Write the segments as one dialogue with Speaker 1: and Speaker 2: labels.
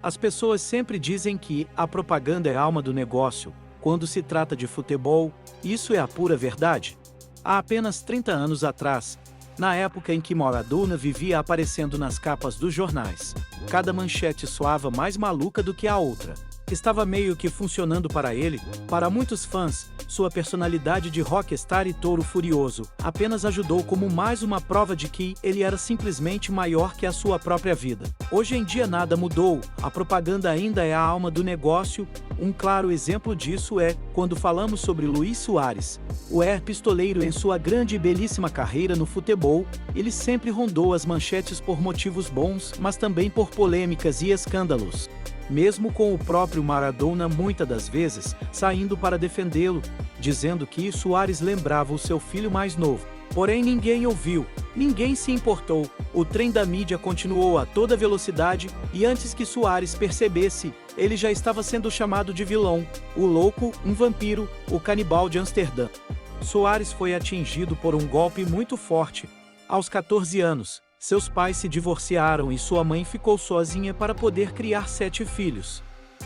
Speaker 1: As pessoas sempre dizem que a propaganda é a alma do negócio. Quando se trata de futebol, isso é a pura verdade. Há apenas 30 anos atrás, na época em que Maradona vivia aparecendo nas capas dos jornais, cada manchete soava mais maluca do que a outra. Estava meio que funcionando para ele. Para muitos fãs, sua personalidade de rockstar e touro furioso apenas ajudou como mais uma prova de que ele era simplesmente maior que a sua própria vida. Hoje em dia nada mudou, a propaganda ainda é a alma do negócio. Um claro exemplo disso é quando falamos sobre Luís Soares, o pistoleiro. Em sua grande e belíssima carreira no futebol, ele sempre rondou as manchetes por motivos bons, mas também por polêmicas e escândalos. Mesmo com o próprio Maradona muitas das vezes saindo para defendê-lo, dizendo que Soares lembrava o seu filho mais novo. Porém ninguém ouviu, ninguém se importou, o trem da mídia continuou a toda velocidade e antes que Soares percebesse, ele já estava sendo chamado de vilão, o louco, um vampiro, o canibal de Amsterdã. Soares foi atingido por um golpe muito forte. Aos 14 anos, seus pais se divorciaram e sua mãe ficou sozinha para poder criar 7 filhos,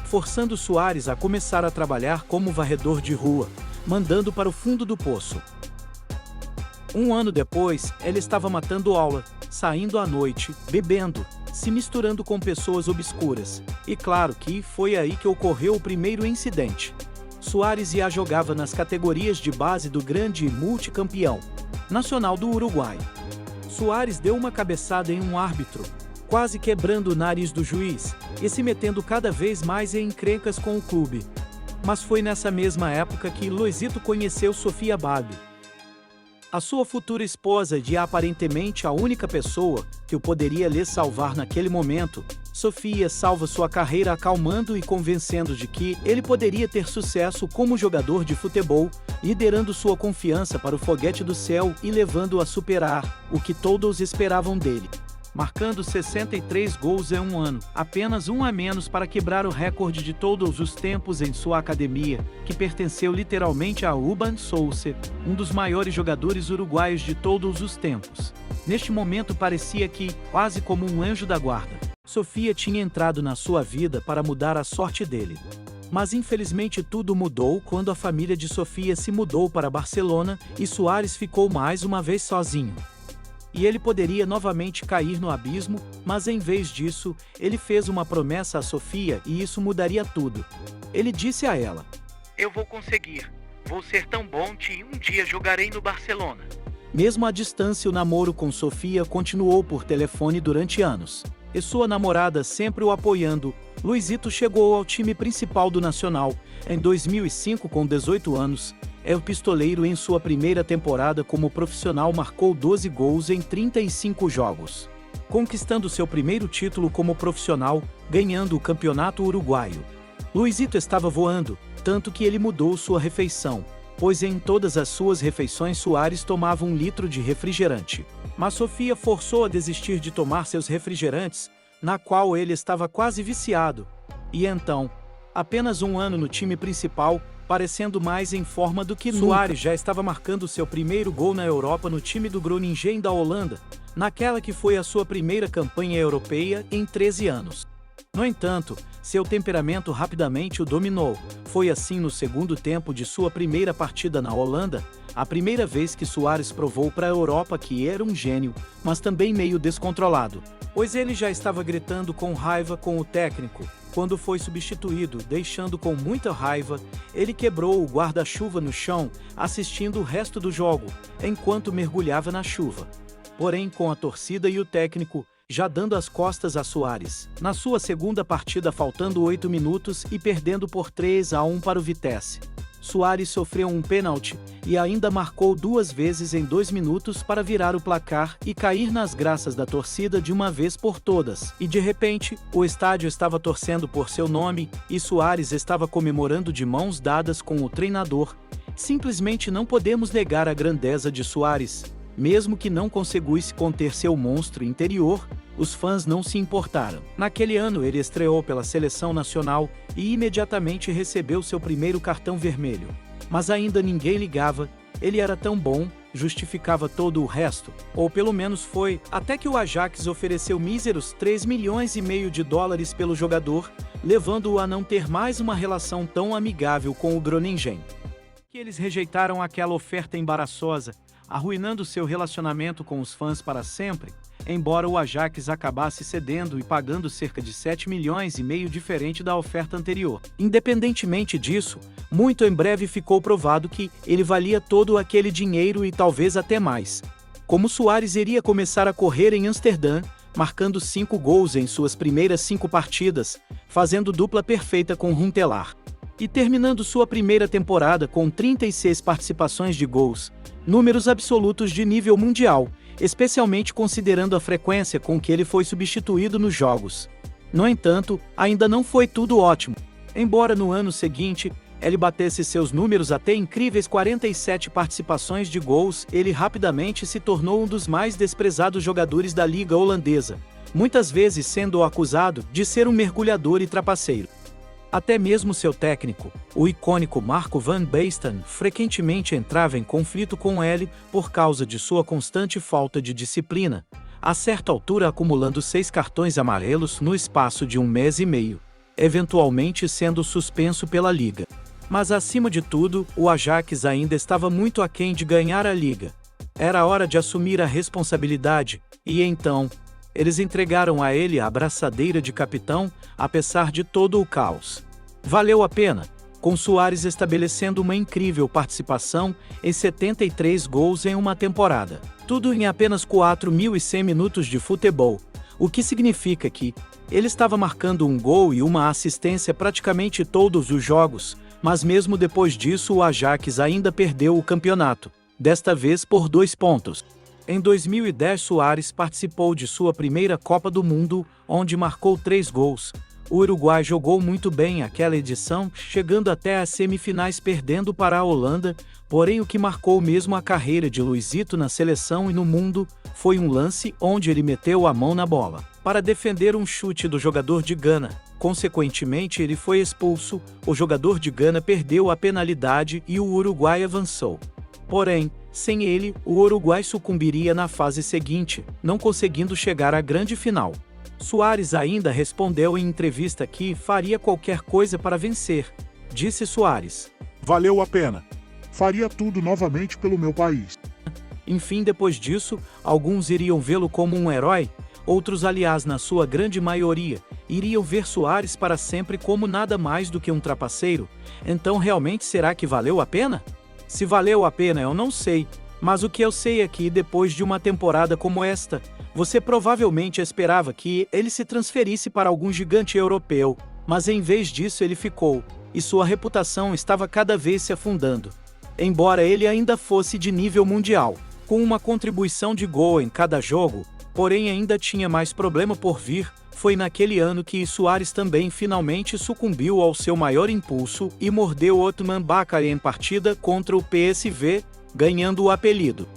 Speaker 1: forçando Soares a começar a trabalhar como varredor de rua, mandando para o fundo do poço. Um ano depois, ela estava matando aula, saindo à noite, bebendo, se misturando com pessoas obscuras. E claro que foi aí que ocorreu o primeiro incidente. Soares já jogava nas categorias de base do grande e multicampeão nacional do Uruguai. Soares deu uma cabeçada em um árbitro, quase quebrando o nariz do juiz, e se metendo cada vez mais em encrencas com o clube. Mas foi nessa mesma época que Luizito conheceu Sofia Barbie, a sua futura esposa e aparentemente a única pessoa que o poderia lhe salvar naquele momento. Sofia salva sua carreira acalmando e convencendo de que ele poderia ter sucesso como jogador de futebol, liderando sua confiança para o foguete do céu e levando-o a superar o que todos esperavam dele. Marcando 63 gols em um ano, apenas um a menos para quebrar o recorde de todos os tempos em sua academia, que pertenceu literalmente a Uban Souce, um dos maiores jogadores uruguaios de todos os tempos. Neste momento parecia que, quase como um anjo da guarda, Sofia tinha entrado na sua vida para mudar a sorte dele. Mas infelizmente tudo mudou quando a família de Sofia se mudou para Barcelona e Soares ficou mais uma vez sozinho. E ele poderia novamente cair no abismo, mas em vez disso, ele fez uma promessa a Sofia e isso mudaria tudo. Ele disse a ela:
Speaker 2: "Eu vou conseguir. Vou ser tão bom que um dia jogarei no Barcelona."
Speaker 1: Mesmo à distância, o namoro com Sofia continuou por telefone durante anos. E sua namorada sempre o apoiando, Luizito chegou ao time principal do Nacional. Em 2005, com 18 anos, o pistoleiro em sua primeira temporada como profissional marcou 12 gols em 35 jogos, conquistando seu primeiro título como profissional, ganhando o Campeonato Uruguaio. Luizito estava voando, tanto que ele mudou sua refeição, pois em todas as suas refeições Soares tomava 1 litro de refrigerante. Mas Sofia forçou a desistir de tomar seus refrigerantes, na qual ele estava quase viciado. E então, apenas um ano no time principal, parecendo mais em forma do que nunca, Soares já estava marcando seu primeiro gol na Europa no time do Groningen da Holanda, naquela que foi a sua primeira campanha europeia em 13 anos. No entanto, seu temperamento rapidamente o dominou. Foi assim no segundo tempo de sua primeira partida na Holanda, a primeira vez que Soares provou para a Europa que era um gênio, mas também meio descontrolado, pois ele já estava gritando com raiva com o técnico. Quando foi substituído, deixando com muita raiva, ele quebrou o guarda-chuva no chão, assistindo o resto do jogo, enquanto mergulhava na chuva. Porém, com a torcida e o técnico já dando as costas a Soares, na sua segunda partida faltando 8 minutos e perdendo por 3-1 para o Vitesse, Soares sofreu um pênalti e ainda marcou 2 vezes em 2 minutos para virar o placar e cair nas graças da torcida de uma vez por todas. E de repente, o estádio estava torcendo por seu nome e Soares estava comemorando de mãos dadas com o treinador. Simplesmente não podemos negar a grandeza de Soares. Mesmo que não conseguisse conter seu monstro interior, os fãs não se importaram. Naquele ano ele estreou pela seleção nacional e imediatamente recebeu seu primeiro cartão vermelho. Mas ainda ninguém ligava, ele era tão bom, justificava todo o resto, ou pelo menos foi, até que o Ajax ofereceu míseros 3,5 milhões de dólares pelo jogador, levando-o a não ter mais uma relação tão amigável com o Groningen. Eles rejeitaram aquela oferta embaraçosa, arruinando seu relacionamento com os fãs para sempre, embora o Ajax acabasse cedendo e pagando cerca de 7,5 milhões diferente da oferta anterior. Independentemente disso, muito em breve ficou provado que ele valia todo aquele dinheiro e talvez até mais. Como Soares iria começar a correr em Amsterdã, marcando 5 gols em suas primeiras 5 partidas, fazendo dupla perfeita com Huntelaar. E terminando sua primeira temporada com 36 participações de gols, números absolutos de nível mundial, especialmente considerando a frequência com que ele foi substituído nos jogos. No entanto, ainda não foi tudo ótimo. Embora no ano seguinte, ele batesse seus números até incríveis 47 participações de gols, ele rapidamente se tornou um dos mais desprezados jogadores da liga holandesa, muitas vezes sendo acusado de ser um mergulhador e trapaceiro. Até mesmo seu técnico, o icônico Marco van Basten, frequentemente entrava em conflito com ele por causa de sua constante falta de disciplina, a certa altura acumulando 6 cartões amarelos no espaço de 1 mês e meio, eventualmente sendo suspenso pela liga. Mas acima de tudo, o Ajax ainda estava muito aquém de ganhar a liga. Era hora de assumir a responsabilidade, e então, eles entregaram a ele a abraçadeira de capitão, apesar de todo o caos. Valeu a pena, com Soares estabelecendo uma incrível participação em 73 gols em uma temporada. Tudo em apenas 4.100 minutos de futebol, o que significa que ele estava marcando um gol e uma assistência praticamente todos os jogos, mas mesmo depois disso o Ajax ainda perdeu o campeonato, desta vez por 2 pontos. Em 2010, Soares participou de sua primeira Copa do Mundo, onde marcou 3 gols. O Uruguai jogou muito bem aquela edição, chegando até as semifinais perdendo para a Holanda, porém o que marcou mesmo a carreira de Luizito na seleção e no mundo foi um lance onde ele meteu a mão na bola para defender um chute do jogador de Gana. Consequentemente, ele foi expulso, o jogador de Gana perdeu a penalidade e o Uruguai avançou. Porém, sem ele, o Uruguai sucumbiria na fase seguinte, não conseguindo chegar à grande final. Soares ainda respondeu em entrevista que faria qualquer coisa para vencer. Disse Soares:
Speaker 3: "Valeu a pena. Faria tudo novamente pelo meu país."
Speaker 1: Enfim, depois disso, alguns iriam vê-lo como um herói, outros, aliás, na sua grande maioria, iriam ver Soares para sempre como nada mais do que um trapaceiro. Então, realmente, será que valeu a pena? Se valeu a pena, eu não sei, mas o que eu sei é que, depois de uma temporada como esta, você provavelmente esperava que ele se transferisse para algum gigante europeu, mas em vez disso ele ficou, e sua reputação estava cada vez se afundando. Embora ele ainda fosse de nível mundial, com uma contribuição de gol em cada jogo, porém ainda tinha mais problema por vir. Foi naquele ano que Soares também finalmente sucumbiu ao seu maior impulso e mordeu Othman Bakar em partida contra o PSV, ganhando o apelido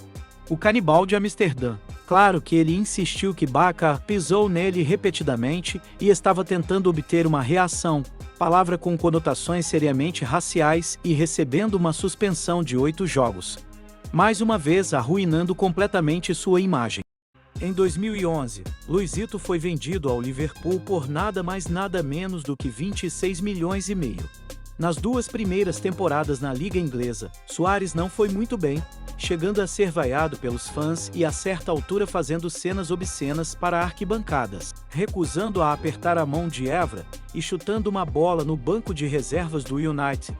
Speaker 1: o Canibal de Amsterdã. Claro que ele insistiu que Bakar pisou nele repetidamente e estava tentando obter uma reação, palavra com conotações seriamente raciais, e recebendo uma suspensão de 8 jogos. Mais uma vez arruinando completamente sua imagem. Em 2011, Luizito foi vendido ao Liverpool por nada mais nada menos do que 26,5 milhões. Nas 2 primeiras temporadas na Liga Inglesa, Soares não foi muito bem, chegando a ser vaiado pelos fãs e a certa altura fazendo cenas obscenas para arquibancadas, recusando a apertar a mão de Evra e chutando uma bola no banco de reservas do United.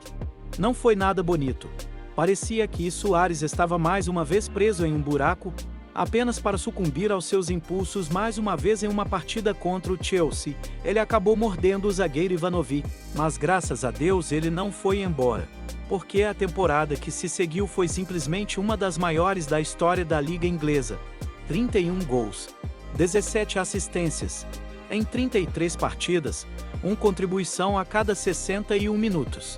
Speaker 1: Não foi nada bonito. Parecia que Soares estava mais uma vez preso em um buraco, apenas para sucumbir aos seus impulsos mais uma vez em uma partida contra o Chelsea. Ele acabou mordendo o zagueiro Ivanovic, mas graças a Deus ele não foi embora, porque a temporada que se seguiu foi simplesmente uma das maiores da história da Liga Inglesa. 31 gols, 17 assistências, em 33 partidas, uma contribuição a cada 61 minutos,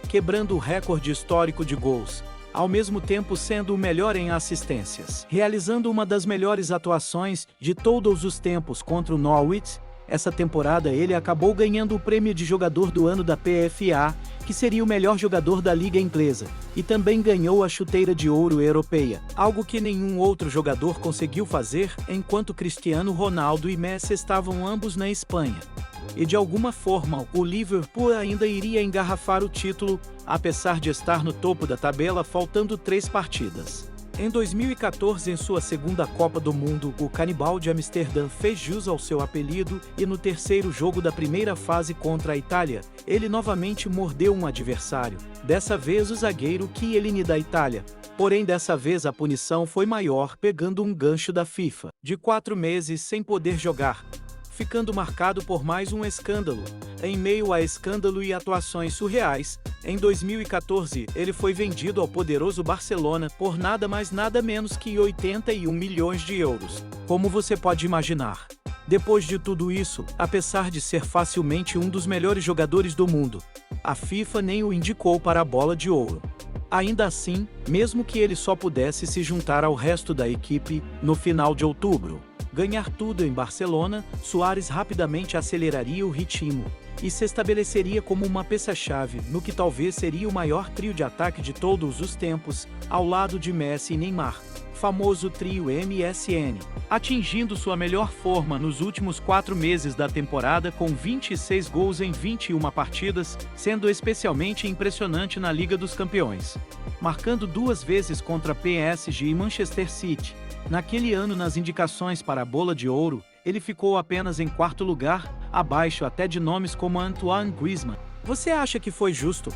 Speaker 1: quebrando o recorde histórico de gols, ao mesmo tempo sendo o melhor em assistências, realizando uma das melhores atuações de todos os tempos contra o Norwich, Essa temporada ele acabou ganhando o prêmio de jogador do ano da PFA, que seria o melhor jogador da liga inglesa, e também ganhou a chuteira de ouro europeia, algo que nenhum outro jogador conseguiu fazer enquanto Cristiano Ronaldo e Messi estavam ambos na Espanha. E de alguma forma, o Liverpool ainda iria engarrafar o título, apesar de estar no topo da tabela faltando 3 partidas. Em 2014, em sua segunda Copa do Mundo, o Canibal de Amsterdã fez jus ao seu apelido e no terceiro jogo da primeira fase contra a Itália, ele novamente mordeu um adversário, dessa vez o zagueiro Chiellini da Itália. Porém, dessa vez a punição foi maior, pegando um gancho da FIFA, de 4 meses sem poder jogar, ficando marcado por mais um escândalo. Em meio a escândalo e atuações surreais, em 2014 ele foi vendido ao poderoso Barcelona por nada mais nada menos que 81 milhões de euros. Como você pode imaginar, depois de tudo isso, apesar de ser facilmente um dos melhores jogadores do mundo, a FIFA nem o indicou para a Bola de Ouro. Ainda assim, mesmo que ele só pudesse se juntar ao resto da equipe no final de outubro, ganhar tudo em Barcelona, Suárez rapidamente aceleraria o ritmo e se estabeleceria como uma peça-chave no que talvez seria o maior trio de ataque de todos os tempos, ao lado de Messi e Neymar, famoso trio MSN, atingindo sua melhor forma nos últimos 4 meses da temporada com 26 gols em 21 partidas, sendo especialmente impressionante na Liga dos Campeões, marcando 2 vezes contra PSG e Manchester City. Naquele ano, nas indicações para a Bola de Ouro, ele ficou apenas em 4º lugar, abaixo até de nomes como Antoine Griezmann. Você acha que foi justo?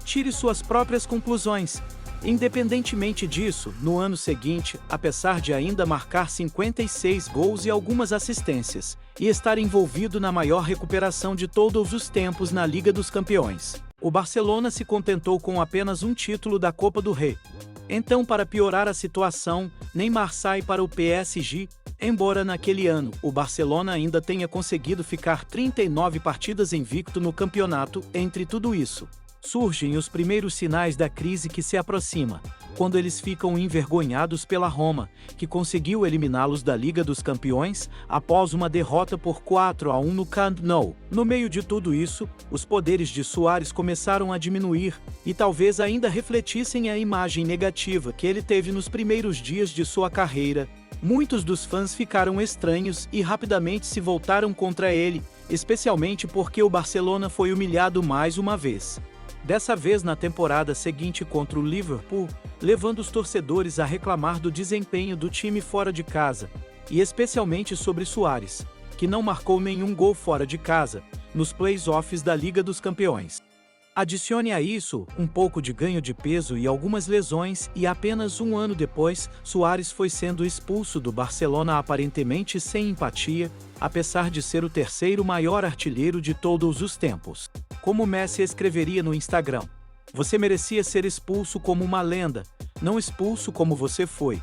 Speaker 1: Tire suas próprias conclusões. Independentemente disso, no ano seguinte, apesar de ainda marcar 56 gols e algumas assistências, e estar envolvido na maior recuperação de todos os tempos na Liga dos Campeões, o Barcelona se contentou com apenas um título da Copa do Rei. Então, para piorar a situação, Neymar sai para o PSG, embora naquele ano o Barcelona ainda tenha conseguido ficar 39 partidas invicto no campeonato. Entre tudo isso, surgem os primeiros sinais da crise que se aproxima, quando eles ficam envergonhados pela Roma, que conseguiu eliminá-los da Liga dos Campeões após uma derrota por 4-1 no Camp Nou. No meio de tudo isso, os poderes de Suárez começaram a diminuir e talvez ainda refletissem a imagem negativa que ele teve nos primeiros dias de sua carreira. Muitos dos fãs ficaram estranhos e rapidamente se voltaram contra ele, especialmente porque o Barcelona foi humilhado mais uma vez. Dessa vez na temporada seguinte contra o Liverpool, levando os torcedores a reclamar do desempenho do time fora de casa, e especialmente sobre Suárez, que não marcou nenhum gol fora de casa, nos play-offs da Liga dos Campeões. Adicione a isso um pouco de ganho de peso e algumas lesões, e apenas um ano depois, Suárez foi sendo expulso do Barcelona aparentemente sem empatia, apesar de ser o terceiro maior artilheiro de todos os tempos. Como Messi escreveria no Instagram: "Você merecia ser expulso como uma lenda, não expulso como você foi."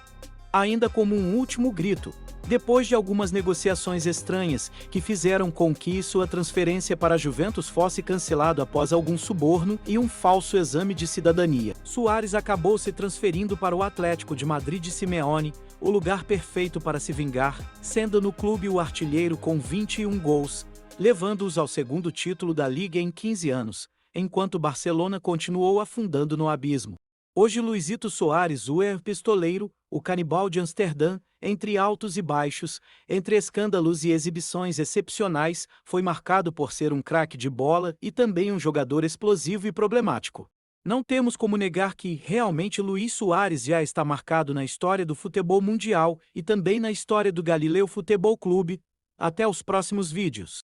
Speaker 1: Ainda como um último grito, depois de algumas negociações estranhas que fizeram com que sua transferência para a Juventus fosse cancelada após algum suborno e um falso exame de cidadania, Suárez acabou se transferindo para o Atlético de Madrid de Simeone, o lugar perfeito para se vingar, sendo no clube o artilheiro com 21 gols, levando-os ao segundo título da Liga em 15 anos, enquanto o Barcelona continuou afundando no abismo. Hoje Luizito Soares, o pistoleiro, o canibal de Amsterdã, entre altos e baixos, entre escândalos e exibições excepcionais, foi marcado por ser um craque de bola e também um jogador explosivo e problemático. Não temos como negar que, realmente, Luís Soares já está marcado na história do futebol mundial e também na história do Galileu Futebol Clube. Até os próximos vídeos.